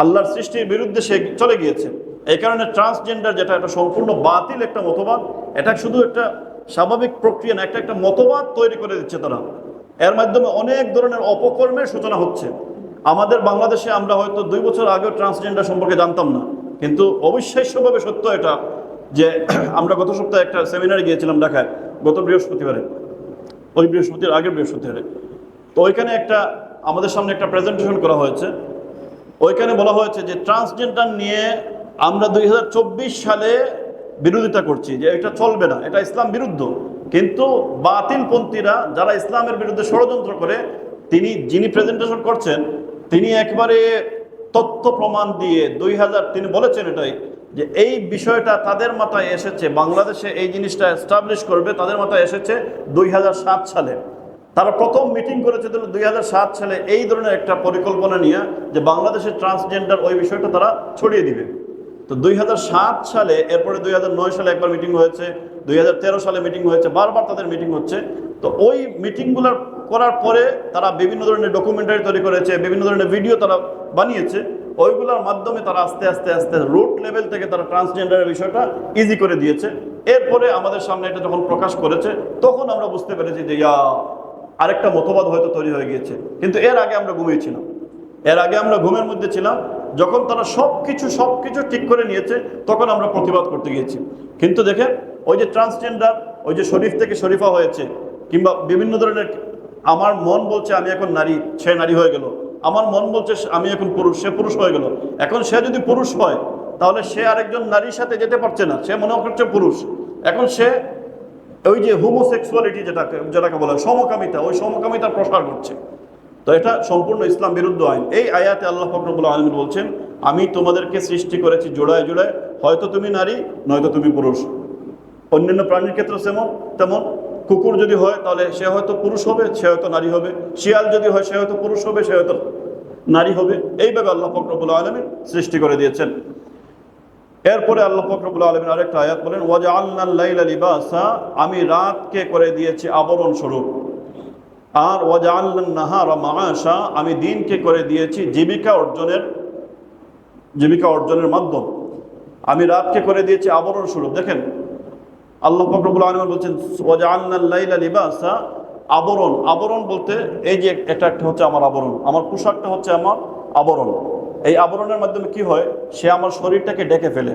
আল্লাহর সৃষ্টির বিরুদ্ধে সে চলে গিয়েছে। এই কারণে ট্রান্সজেন্ডার যেটা, এটা সম্পূর্ণ বাতিল একটা মতবাদ। এটা শুধু একটা স্বাভাবিক প্রক্রিয়া না, একটা মতবাদ তৈরি করে দিচ্ছে তারা। এর মাধ্যমে অনেক ধরনের অপকর্মের সূচনা হচ্ছে। আমাদের বাংলাদেশে আমরা হয়তো 2 বছর আগেও ট্রান্সজেন্ডার সম্পর্কে জানতাম না, কিন্তু অবিশ্বাস্যভাবে সত্য এটা যে আমরা গত সপ্তাহে একটা সেমিনারে গিয়েছিলাম ঢাকায়, গত বৃহস্পতিবারে, ওই বৃহস্পতির আগের বৃহস্পতিবারে। তো ওইখানে আমাদের সামনে একটা প্রেজেন্টেশন করা হয়েছে। ওইখানে বলা হয়েছে যে ট্রান্সজেন্ডার নিয়ে আমরা 2024 সালে বিরোধিতা করছি, যে এটা চলবে না, এটা ইসলাম বিরুদ্ধ। কিন্তু বাতিলপন্থীরা যারা ইসলামের বিরুদ্ধে ষড়যন্ত্র করে, যিনি প্রেজেন্টেশন করছেন তিনি একবারে তথ্য প্রমাণ দিয়ে তিনি বলেছেন এটাই, যে এই বিষয়টা তাদের মাথায় এসেছে, বাংলাদেশে এই জিনিসটা এস্টাবলিশ করবে তাদের মাথায় এসেছে 2007 সালে। তারা প্রথম মিটিং করেছে 2007 সালে এই ধরনের একটা পরিকল্পনা নিয়ে, যে বাংলাদেশের ট্রান্সজেন্ডার ওই বিষয়টা তারা ছড়িয়ে দিবে। তো 2007 সালে, এরপরে 2009 সালে একবার মিটিং হয়েছে, 2013 সালে মিটিং হয়েছে, বারবার তাদের মিটিং হচ্ছে। তো ওই মিটিংগুলো করার পরে তারা বিভিন্ন ধরনের ডকুমেন্টারি তৈরি করেছে, বিভিন্ন ধরনের ভিডিও তারা বানিয়েছে। ওইগুলোর মাধ্যমে তারা আস্তে আস্তে আস্তে রুট লেভেল থেকে তারা ট্রান্সজেন্ডারের বিষয়টা ইজি করে দিয়েছে। এরপরে আমাদের সামনে এটা যখন প্রকাশ করেছে তখন আমরা বুঝতে পেরেছি যে আরেকটা মতবাদ হয়তো তৈরি হয়ে গিয়েছে। কিন্তু এর আগে আমরা ঘুমিয়েছিলাম, এর আগে আমরা ঘুমের মধ্যে ছিলাম। যখন তারা সবকিছু ঠিক করে নিয়েছে তখন আমরা প্রতিবাদ করতে গিয়েছি। কিন্তু দেখেন, ওই যে ট্রান্সজেন্ডার, ওই যে শরীফ থেকে শরীফা হয়েছে, কিংবা বিভিন্ন ধরনের, আমার মন বলছে আমি এখন নারী, সে নারী হয়ে গেল। আমার মন বলছে আমি এখন পুরুষ, সে পুরুষ হয়ে গেল। এখন সে যদি পুরুষ হয় তাহলে সে আরেকজন নারীর সাথে যেতে পারছে না, সে মনে করছে পুরুষ। এখন সে ওই যে হোমোসেক্সুয়ালিটি যেটাকে বলা হয় সমকামিতা, ওই সমকামিতার প্রসার করছে। তো এটা সম্পূর্ণ ইসলাম বিরুদ্ধ আইন। এই আয়াতে আল্লাহ পাক রব্বুল আলামিন বলছেন, আমি তোমাদেরকে সৃষ্টি করেছি জোড়ায় জোড়ায়, হয়তো তুমি নারী নয়তো তুমি পুরুষ। অন্যান্য প্রাণীর ক্ষেত্রে তেমন। কুকুর যদি হয় তাহলে সে হয়তো পুরুষ হবে, সে হয়তো নারী হবে। শিয়াল যদি হয় সে হয়তো পুরুষ হবে, সে হয়তো নারী হবে। এইভাবে আল্লাহ পাক রব্বুল আলামিন সৃষ্টি করে দিয়েছেন। এরপরে আল্লাহ পাক রব্বুল আলামিন আরেকটা আয়াত বলেন, ওয়াজআলনাল লাইলা লিবাসা, আমি রাতকে করে দিয়েছি আবরণ স্বরূপ। আর ওয়াজআলনান নাহারা মাআশা, আমি দিনকে করে দিয়েছি জীবিকা অর্জনের মাধ্যম। আমি রাতকে করে দিয়েছি আবরণ স্বরূপ। দেখেন আল্লাহ পাক রব্বুল আলামিন বলছেন ওয়াজআলনাল লাইলা লিবাসা, আবরণ বলতে এই যে এটা একটা হচ্ছে আমার আবরণ, আমার পোশাকটা হচ্ছে আমার আবরণ। এই আবরণের মাধ্যমে কি হয়, সে আমার শরীরটাকে ঢেকে ফেলে,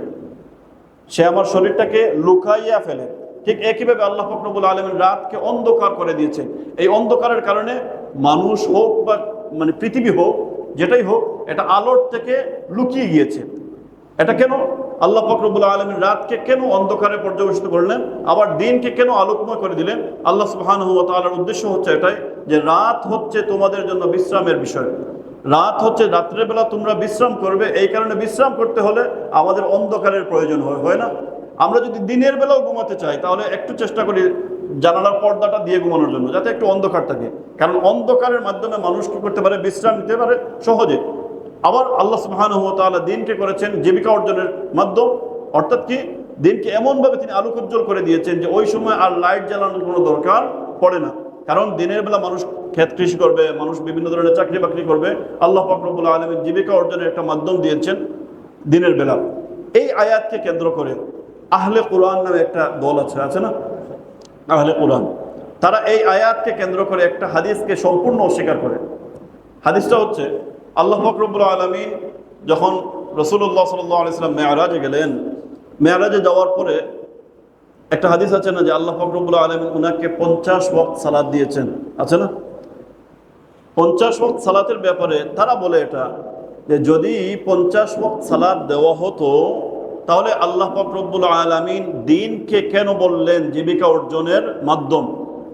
সে আমার শরীরটাকে লুকাইয়া ফেলে। ঠিক একইভাবে আল্লাহ পাক রব্বুল আলামিন রাতকে অন্ধকার করে দিয়েছে। এই অন্ধকারের কারণে মানুষ হোক বা পৃথিবী হোক, যেটাই হোক, এটা আলোর থেকে লুকিয়ে গিয়েছে। এটা কেন? আল্লাহ পাক রব্বুল আলামিন রাতকে কেন অন্ধকারে পর্যবেসিত করলেন, আবার দিনকে কেন আলোকময় করে দিলেন? আল্লাহ সুবহানাহু ওয়া তাআলার উদ্দেশ্য হচ্ছে এটাই, যে রাত হচ্ছে তোমাদের জন্য বিশ্রামের বিষয়। রাত হচ্ছে রাত্রেবেলা তোমরা বিশ্রাম করবে। এই কারণে বিশ্রাম করতে হলে আমাদের অন্ধকারের প্রয়োজন হয় না? আমরা যদি দিনের বেলাও ঘুমাতে চাই তাহলে একটু চেষ্টা করি জানালার পর্দাটা দিয়ে ঘুমানোর জন্য, যাতে একটু অন্ধকার থাকে। কারণ অন্ধকারের মাধ্যমে মানুষ কি করতে পারে, বিশ্রাম নিতে পারে সহজে। আবার আল্লাহ সুবহানাহু ওয়া তাআলা দিনকে করেছেন জীবিকা অর্জনের মাধ্যম, অর্থাৎ কি দিনকে এমনভাবে তিনি আলোকোজ্জ্বল করে দিয়েছেন যে ওই সময় আর লাইট জ্বালানোর কোনো দরকার পড়ে না। কারণ দিনের বেলা মানুষ ক্ষেত কৃষি করবে, মানুষ বিভিন্ন ধরনের চাকরি বাকরি করবে, আল্লাহ পাক রব্বুল আলামিন জীবিকা অর্জনের একটা মাধ্যম দিয়েছেন দিনের বেলা। এই আয়াতকে কেন্দ্র করে আহলে কুরআন নামে একটা দল আছে না, আহলে কুরআন, তারা এই আয়াতকে কেন্দ্র করে একটা হাদিসকে সম্পূর্ণ অস্বীকার করে। হাদিসটা হচ্ছে আল্লাহ পাক রব্বুল আলামিন যখন রাসূলুল্লাহ সাল্লাল্লাহু আলাইহি ওয়াসাল্লাম মেরাজে গেলেন, মেরাজে যাওয়ার পরে একটা হাদিস আছে না যে আল্লাহ পাক রব্বুল আলামিন উনাকে 50 ওয়াক্ত সালাত দিয়েছেন, আছে না? 50 ওয়াক্ত সালাতের ব্যাপারে তারা বলে এটা যে যদি 50 ওয়াক্ত সালাত দেওয়া হতো তাহলে আল্লাহ পাক রব্বুল আলামিন দিনকে কেন বললেন জীবিকা অর্জনের মাধ্যম?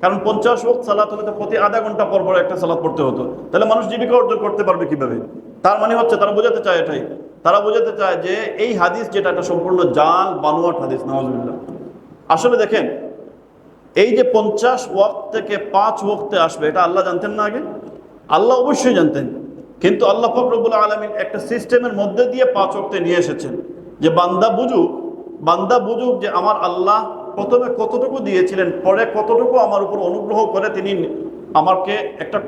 কারণ 50 ওয়াক্ত সালাত হলে তো প্রতি আধা ঘন্টা পর পর একটা সালাত পড়তে হতো, তাহলে মানুষ জীবিকা অর্জন করতে পারবে কিভাবে? তার মানে হচ্ছে তারা বোঝাতে চায় এটাই, তারা বোঝাতে চায় যে এই হাদিস যেটা একটা সম্পূর্ণ জাল বানোয়াট হাদিস, নাউজুবিল্লাহ। আসলে দেখেন, এই যে 50 ওয়াক্ত থেকে 5 ওয়াক্তে আসবে এটা আল্লাহ জানতেন না আগে? আল্লাহ অবশ্যই জানতেন, কিন্তু আল্লাহ পাক রব্বুল আলামিন একটা সিস্টেমের মধ্যে দিয়ে 5 ওয়াক্তে নিয়ে এসেছেন যে বান্দা বুঝুক যে আমার আল্লাহ প্রথমে কতটুকু দিয়েছিলেন, পরে কতটুকু আমার উপর অনুগ্রহ করে তিনি আমাকে একটা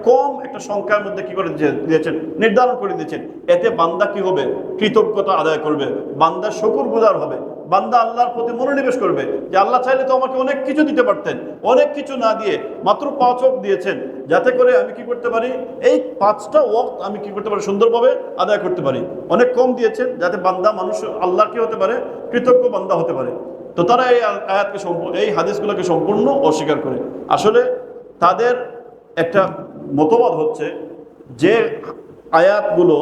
সংখ্যার মধ্যে কি করে দিয়েছেন, নির্ধারণ করে দিয়েছেন। এতে বান্দা কি হবে? কৃতজ্ঞতা আদায় করবে, বান্দা শুকরগুজার হবে, বান্দা আল্লাহর প্রতি মনোনিবেশ করবে যে আল্লাহ চাইলে তো আমাকে অনেক কিছু দিতে পারতেন, অনেক কিছু না দিয়ে মাত্র 5 ওয়াক্ত দিয়েছেন, যাতে করে আমি কি করতে পারি, এই 5টা ওয়াক্ত আমি কি করতে পারি, সুন্দরভাবে আদায় করতে পারি। অনেক কম দিয়েছেন যাতে বান্দা মানুষ আল্লাহর কি হতে পারে, কৃতজ্ঞ বান্দা হতে পারে। তো তারা এই আয়াতকে এই হাদিসগুলোকে সম্পূর্ণ অস্বীকার করে। আসলে তাদের একটা মতবাদ হচ্ছে যে আয়াতগুলো,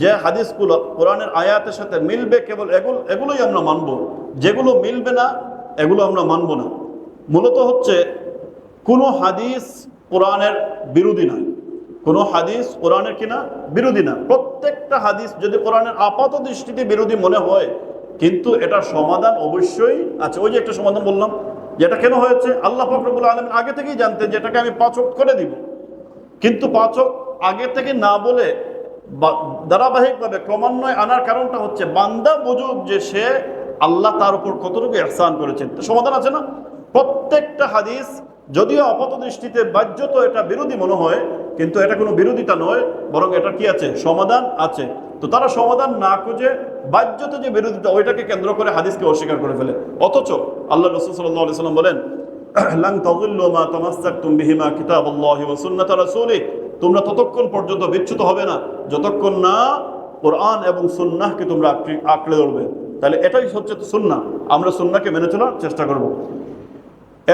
যে হাদিসগুলো কোরআনের আয়াতের সাথে মিলবে কেবল এগুলোই আমরা মানব, যেগুলো মিলবে না এগুলো আমরা মানব না। মূলত হচ্ছে কোনো হাদিস কোরআনের বিরোধী নয়, কোনো হাদিস কোরআনের কিনা বিরোধী না। প্রত্যেকটা হাদিস যদি কোরআনের আপাত দৃষ্টিতে বিরোধী মনে হয়, কিন্তু এটা সমাধান অবশ্যই আছে। ওই যে একটা সমাধান বললাম, যেটা কেন হয়েছে, আল্লাহ পাক রব্বুল আলামিন আগে থেকেই জানতেন যে এটাকে আমি 5 ওয়াক্ত করে দিব, কিন্তু 5 ওয়াক্ত আগে থেকে না বলে ধারাবাহিকভাবে ক্রমান্বয়ে আনার কারণটা হচ্ছে বান্দা বুঝুক যে সে আল্লাহ তার উপর কতটুকু ইহসান করেছেন। তো সমাধান আছে না? প্রত্যেকটা হাদিস যদিও আপাত দৃষ্টিতে বাহ্যত এটা বিরোধী মনে হয়, কিন্তু এটা কোনো বিরোধিতা নয়, বরং এটা কি আছে, সমাধান আছে। তো তারা সমাধান না খুঁজে বাহ্যত যে বিরোধিতা ওইটাকে কেন্দ্র করে হাদিসকে অস্বীকার করে ফেলে। অথচ আল্লাহ রাসূল সাল্লাল্লাহু আলাইহি ওয়াসাল্লাম বলেন, লান তাযিল্লু মা তামাসসাকতুম বিহিমা কিতাবাল্লাহি ওয়া সুন্নাতা রাসূলিহি, তোমরা ততক্ষণ পর্যন্ত বিচ্যুত হবে না যতক্ষণ না কোরআন এবং সুন্নাহকে তোমরা আঁকড়ে ধরবে। তাহলে এটাই হচ্ছে সুন্নাহ, আমরা সুন্নাহকে মেনে চলার চেষ্টা করব।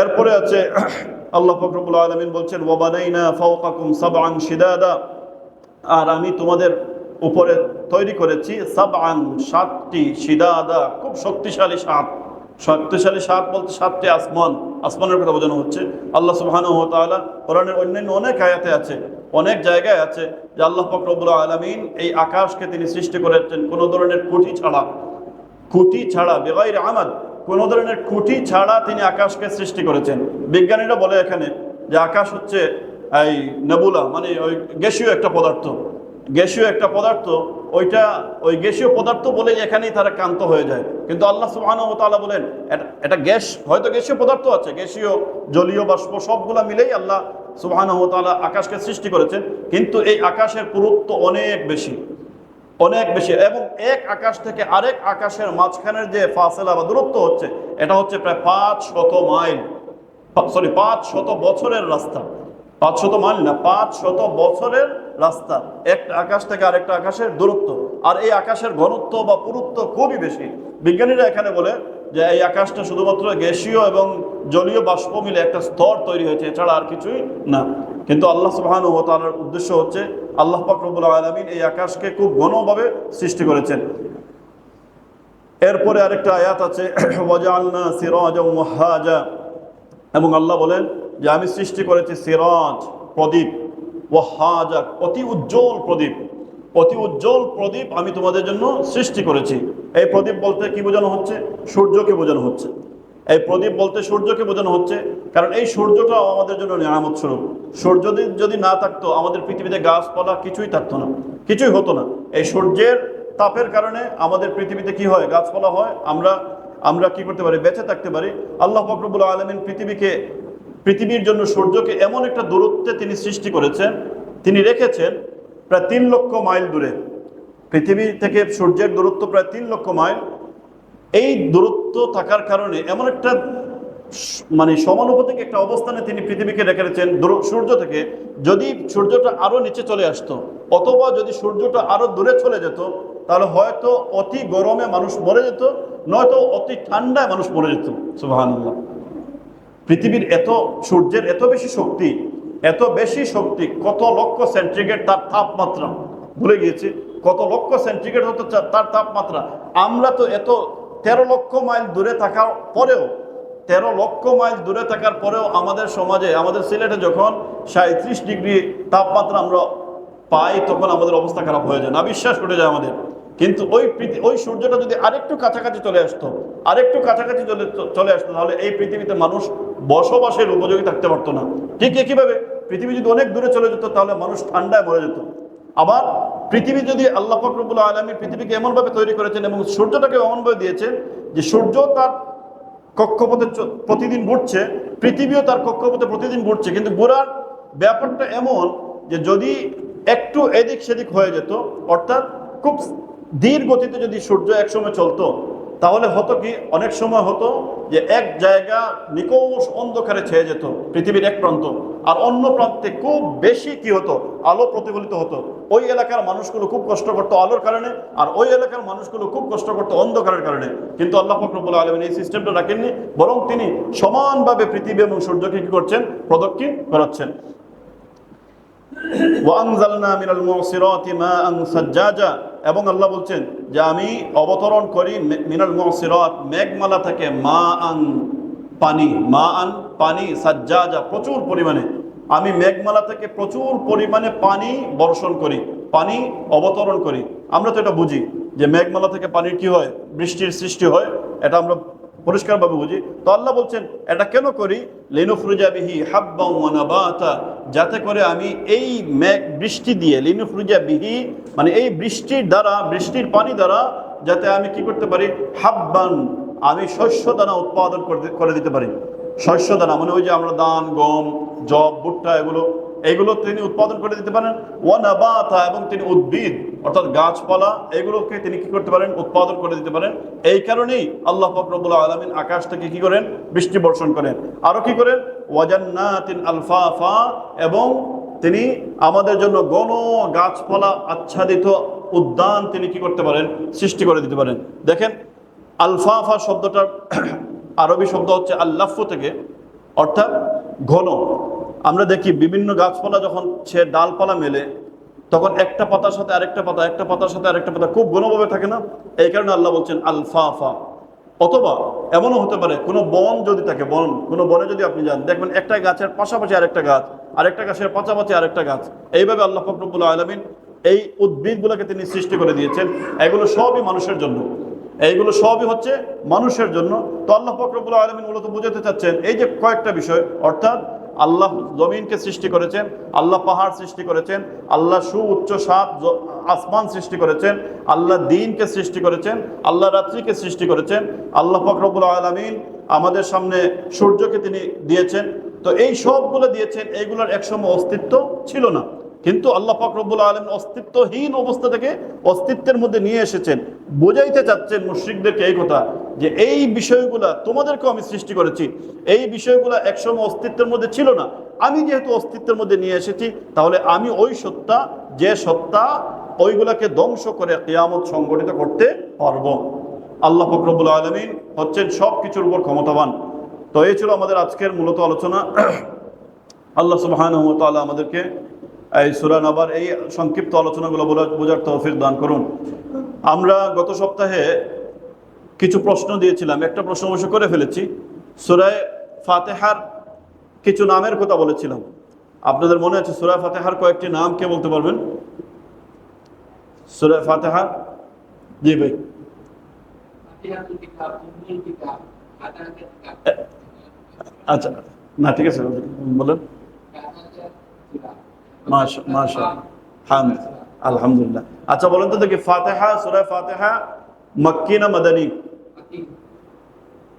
এরপরে আছে আল্লাহ পাক রব্বুল আলামিন বলছেন, ওয়া বানাইনা ফাওকাকুম সাবআন শিদাদা, আর আমি তোমাদের উপরে তৈরি করেছি সাবআন 7টি, শিদাদা খুব শক্তিশালী 7। শক্তিশালী 7 বলতে 7টি আসমানের কথা বোঝানো হচ্ছে। আল্লাহ সুবহানাহু ওয়া তাআলা কোরআনের অন্যান্য অনেক আয়াতে আছে, অনেক জায়গায় আছে যে আল্লাহ পাক রব্বুল আলামিন এই আকাশকে তিনি সৃষ্টি করেছেন কোনো ধরনের খুঁটি ছাড়া বেগাইরে আমাদ, কোনো ধরনের খুঁটি ছাড়া তিনি আকাশকে সৃষ্টি করেছেন। বিজ্ঞানীরা বলে এখানে যে আকাশ হচ্ছে এই নেবুলা, মানে ওই গ্যাসীয় একটা পদার্থ, ওই গ্যাসীয় পদার্থ বলে এখানেই তারা ক্রান্ত হয়ে যায়। কিন্তু আল্লাহ সুবহানাহু ওয়া তাআলা বলেন এটা গ্যাস, হয়তো গ্যাসীয় পদার্থ আছে, গ্যাসীয় জলীয় বাষ্প সবগুলা মিলেই আল্লাহ সুবহানাহু ওয়া তাআলা আকাশকে সৃষ্টি করেছেন, কিন্তু এই আকাশের পুরুত্ব অনেক বেশি, এবং এক আকাশ থেকে আরেক আকাশের মাঝখানের যে ফাসেলা বা দূরত্ব হচ্ছে, এটা হচ্ছে প্রায় 500 বছরের রাস্তা। 500 মাইল না, 500 বছরের রাস্তা, একটা আকাশ থেকে আরেকটা আকাশের দূরত্ব। আর এই আকাশের ঘনত্ব বা পুরুত্ব খুবই বেশি। বিজ্ঞানীরা এখানে বলে যে এই আকাশটা শুধুমাত্র গ্যাসীয় এবং জলীয় বাষ্প মিলে একটা স্তর তৈরি হয়েছে, এছাড়া আর কিছুই না। কিন্তু আল্লাহ সুবহানাহু ওয়া তাআলার উদ্দেশ্য হচ্ছে আল্লাহ পাক রব্বুল আলামিন এই আকাশকে খুব ঘনভাবে সৃষ্টি করেছেন। এরপরে আরেকটা আয়াত আছে, ওয়াজআলনা সিরাজাও ওয়াহাজা, এবং আল্লাহ বলেন যে আমি সৃষ্টি করেছি সিরাজ, প্রদীপ, ওয়াহাজা, অতি উজ্জ্বল প্রদীপ আমি তোমাদের জন্য সৃষ্টি করেছি। এই প্রদীপ বলতে কি বোঝানো হচ্ছে? সূর্যকে বোঝানো হচ্ছে। এই প্রদীপ বলতে সূর্যকে বোঝানো হচ্ছে, কারণ এই সূর্যটাও আমাদের জন্য নিয়ামত স্বরূপ। সূর্য যদি না থাকতো আমাদের পৃথিবীতে গাছপালা কিছুই থাকতো না, কিছুই হতো না। এই সূর্যের তাপের কারণে আমাদের পৃথিবীতে কি হয়, গাছপালা হয়, আমরা কি করতে পারি, বেঁচে থাকতে পারি। আল্লাহ পাক রব্বুল আলামিন পৃথিবীর জন্য সূর্যকে এমন একটা দূরত্বে তিনি সৃষ্টি করেছেন, তিনি রেখেছেন প্রায় 3 লক্ষ মাইল দূরে। পৃথিবী থেকে সূর্যের দূরত্ব প্রায় 3 লক্ষ মাইল। এই দূরত্ব থাকার কারণে এমন একটা মানে সমানুপাতিক একটা অবস্থানে তিনি পৃথিবীকে রেখে রেখেছেন সূর্য থেকে। যদি সূর্যটা আরো নিচে চলে আসতো, অথবা যদি সূর্যটা আরো দূরে চলে যেত, তাহলে হয়তো অতি গরমে মানুষ মরে যেত, নয়তো অতি ঠান্ডায় মানুষ মরে যেত। সুবহানাল্লাহ। পৃথিবীর সূর্যের এত বেশি শক্তি, কত লক্ষ সেন্টিগ্রেড তার তাপমাত্রা, ভুলে গিয়েছি কত লক্ষ সেন্টিগ্রেড হতো তার তাপমাত্রা। আমরা তো 13 লক্ষ মাইল দূরে থাকার পরেও 13 লক্ষ মাইল দূরে থাকার পরেও আমাদের সমাজে, আমাদের সিলেটে যখন 37 ডিগ্রি তাপমাত্রা আমরা পাই, তখন আমাদের অবস্থা খারাপ হয়ে যায়, না বিশ্বাস করে যায় আমাদের। কিন্তু ওই সূর্যটা যদি আরেকটু কাছাকাছি চলে আসতো, তাহলে এই পৃথিবীতে মানুষ বসবাসের উপযোগী থাকতে পারতো না। ঠিক একইভাবে পৃথিবী যদি অনেক দূরে চলে যেত, তাহলে মানুষ ঠান্ডায় মরে যেত। আবার পৃথিবী যদি আল্লাহ পাক রব্বুল আলামিন পৃথিবীকে এমনভাবে তৈরি করেছেন এবং সূর্যটাকে এমনভাবে দিয়েছেন যে সূর্য তার কক্ষপথে প্রতিদিন ঘুরছে, পৃথিবীও তার কক্ষপথে প্রতিদিন ঘুরছে, কিন্তু ঘোরার ব্যাপারটা এমন যে যদি একটু এদিক সেদিক হয়ে যেত, অর্থাৎ খুব ধীর গতিতে যদি সূর্য একসময় চলতো, তাহলে হতো কি, অনেক সময় হতো যে এক জায়গা নিকষ অন্ধকারে ছেয়ে যেত পৃথিবীর এক প্রান্ত, আর অন্য প্রান্তে খুব বেশি কি হতো, আলো প্রতিফলিত হতো। ওই এলাকার মানুষগুলো খুব কষ্ট করতো আলোর কারণে, আর ওই এলাকার মানুষগুলো খুব কষ্ট করতো অন্ধকারের কারণে। কিন্তু আল্লাহ পাক রব্বুল আলামিন এই সিস্টেমটা রাখেননি, বরং তিনি সমানভাবে পৃথিবী এবং সূর্যকে কি করছেন, প্রদক্ষিণ করাচ্ছেন। ওয়ানজালনা মিনাল মুসিরাতি মাআন সাজ্জাজা, এবং আল্লাহ বলছেন যে আমি অবতরণ করি মিনাল মুসিরাত, মেঘমালা থেকে, মাআন পানি, সাজ্জাজা প্রচুর পরিমাণে। আমি মেঘমালা থেকে প্রচুর পরিমাণে পানি বর্ষণ করি, পানি অবতরণ করি। আমরা তো এটা বুঝি যে মেঘমালা থেকে পানির কি হয়, বৃষ্টির সৃষ্টি হয়, এটা আমরা পরিষ্কারভাবে বুঝি। তো আল্লাহ বলছেন এটা কেন করি, লিনুখরিজা বিহি হাব্বান ওয়া নাবাতা, যাতে করে আমি এই বৃষ্টি দিয়ে, লিনুখরিজা বিহি মানে এই বৃষ্টির পানি দ্বারা যাতে আমি কি করতে পারি, হাব্বান আমি শস্য দানা উৎপাদন করে দিতে পারি। শস্য দানা মানে ওই যে আমরা ধান, গম, জব, ভুট্টা এগুলো তিনি উৎপাদন করে দিতে পারেন। ওয়া নাবাতা, এবং তিনি উদ্ভিদ অর্থাৎ গাছপালা এগুলোকে তিনি কি করতে পারেন, উৎপাদন করে দিতে পারেন। এই কারণেই আল্লাহ পাক রব্বুল আলামিন আকাশ থেকে কি করেন, বৃষ্টি বর্ষণ করেন। আরো কি করেন, ওয়া জান্নাতিন আলফাফা, এবং তিনি আমাদের জন্য ঘন গাছপালা আচ্ছাদিত উদ্যান তিনি কি করতে পারেন, সৃষ্টি করে দিতে পারেন। দেখেন আলফাফা শব্দটার আরবি শব্দ হচ্ছে আল্লাফু থেকে, অর্থাৎ ঘন। আমরা দেখি বিভিন্ন গাছপালা যখন সে ডালপালা মেলে, তখন একটা পাতার সাথে আরেকটা পাতা, একটা পাতার সাথে আরেকটা পাতা খুব ঘনভাবে থাকে না, এই কারণে আল্লাহ বলছেন আলফাফা। অথবা এমনও হতে পারে কোনো বন যদি থাকে, কোনো বনে যদি আপনি যান, দেখবেন একটা গাছের পাশাপাশি আরেকটা গাছ, আরেকটা গাছের পাশাপাশি আরেকটা গাছ, এইভাবে আল্লাহ পাক রব্বুল আলামিন এই উদ্ভিদগুলোকে তিনি সৃষ্টি করে দিয়েছেন। এগুলো সবই মানুষের জন্য, এইগুলো সবই হচ্ছে মানুষের জন্য। তো আল্লাহ পাক রব্বুল আলামিন মূলত বুঝাতে চাচ্ছেন এই যে কয়েকটা বিষয়, অর্থাৎ আল্লাহ জমিনকে সৃষ্টি করেছেন, আল্লাহ পাহাড় সৃষ্টি করেছেন, আল্লাহ সুউচ্চ 7 আসমান সৃষ্টি করেছেন, আল্লাহ দিনকে সৃষ্টি করেছেন, আল্লাহ রাত্রিকে সৃষ্টি করেছেন, আল্লাহ পাক রব্বুল আলামিন আমাদের সামনে সূর্যকে তিনি দিয়েছেন। তো এই সবগুলো দিয়েছেন, এইগুলোর একসময় অস্তিত্ব ছিল না, কিন্তু আল্লাহ পাক রব্বুল আলামিন অস্তিত্বহীন অবস্থা থেকে অস্তিত্বের মধ্যে নিয়ে এসেছেন। বোঝাইতে চাচ্ছেন মুশরিকদেরকে এই কথা যে এই বিষয়গুলা তোমাদেরকেও আমি সৃষ্টি করেছি, এই বিষয়গুলা একসময় অস্তিত্বের মধ্যে ছিল না, আমি যেহেতু অস্তিত্বের মধ্যে নিয়ে এসেছি, তাহলে আমি ওই সত্তা, যে সত্তা ওইগুলাকে ধ্বংস করে কিয়ামত সংগঠিত করতে পারবো। আল্লাহ পাক রব্বুল আলামিন হচ্ছেন সব কিছুর উপর ক্ষমতাবান। তো এই ছিল আমাদের আজকের মূলত আলোচনা। আল্লাহ সুবহানাহু ওয়া তাআলা আমাদেরকে এই সূরা নাবার এই সংক্ষিপ্ত আলোচনাগুলো বোঝার তৌফিক দান করুন। আমরা গত সপ্তাহে কিছু প্রশ্ন দিয়েছিলাম, একটা প্রশ্ন অবশ্য করে ফেলেছি। সূরা ফাতিহার কিছু নামের কথা বলেছিলাম, আপনাদের মনে আছে সূরা ফাতিহার কয়েকটি নাম কে বলতে পারবেন? সূরা ফাতিহা, জি ভাই। আচ্ছা, না ঠিক আছে, বলেন। মাশা হামদ, আলহামদুলিল্লাহ। আচ্ছা বলেন তো দেখি, ফাতিহা, সূরা ফাতিহা মক্কি না মাদানী?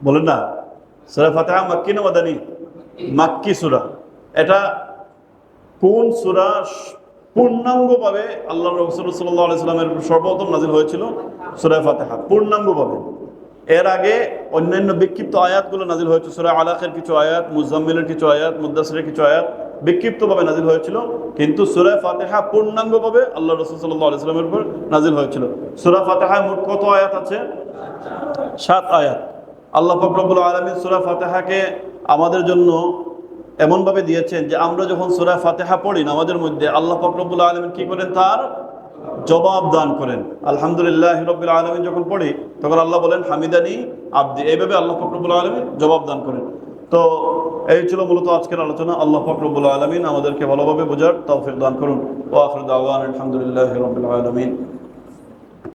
বলেন না, সূরা ফাতিহা মক্কি না মাদানী? মাক্কি সূরা। এটা কোন সূরা পূর্ণাঙ্গভাবে আল্লাহ রাসূল সাল্লাল্লাহু আলাইহি ওয়াসাল্লামের সর্বপ্রথম নাযিল হয়েছিল? সূরা ফাতিহা পূর্ণাঙ্গভাবে। এর আগে অন্যান্য বিক্ষিপ্ত আয়াতগুলো নাযিল হয়েছে, সূরা আলাকের কিছু আয়াত, মুজাম্মিলের কিছু আয়াত, মুদ্দাসিরের কিছু আয়াত বিক্ষিপ্তভাবে নাযিল হয়েছিল, কিন্তু সূরা ফাতিহা পূর্ণাঙ্গভাবে আল্লাহ রাসূল সাল্লাল্লাহু আলাইহি ওয়াসাল্লামের উপর নাযিল হয়েছিল। সূরা ফাতিহায় মোট কত আয়াত আছে? 7 আয়াত। আল্লাহ পাক রব্বুল আলামিন সূরা ফাতিহাকে আমাদের জন্য এমনভাবে দিয়েছেন যে আমরা যখন সূরা ফাতিহা পড়ি নামাজের মধ্যে, আল্লাহ পাক রব্বুল আলামিন কি করেন? তার জবাব দান করেন। আলহামদুলিল্লাহি রাব্বিল আলামিন যখন পড়ি তখন আল্লাহ বলেন হামিদানি আবদি, এইভাবে আল্লাহ পাক রব্বুল আলামিন জবাব দান করেন। তো এই ছিল মূলত আজকের আলোচনা। আল্লাহ পাক রব্বুল আলামিন আমাদেরকে ভালোভাবে বোঝার তৌফিক দান করুন। ওয়া আখিরু দাওয়ানা আলহামদুলিল্লাহি রাব্বিল আলামিন।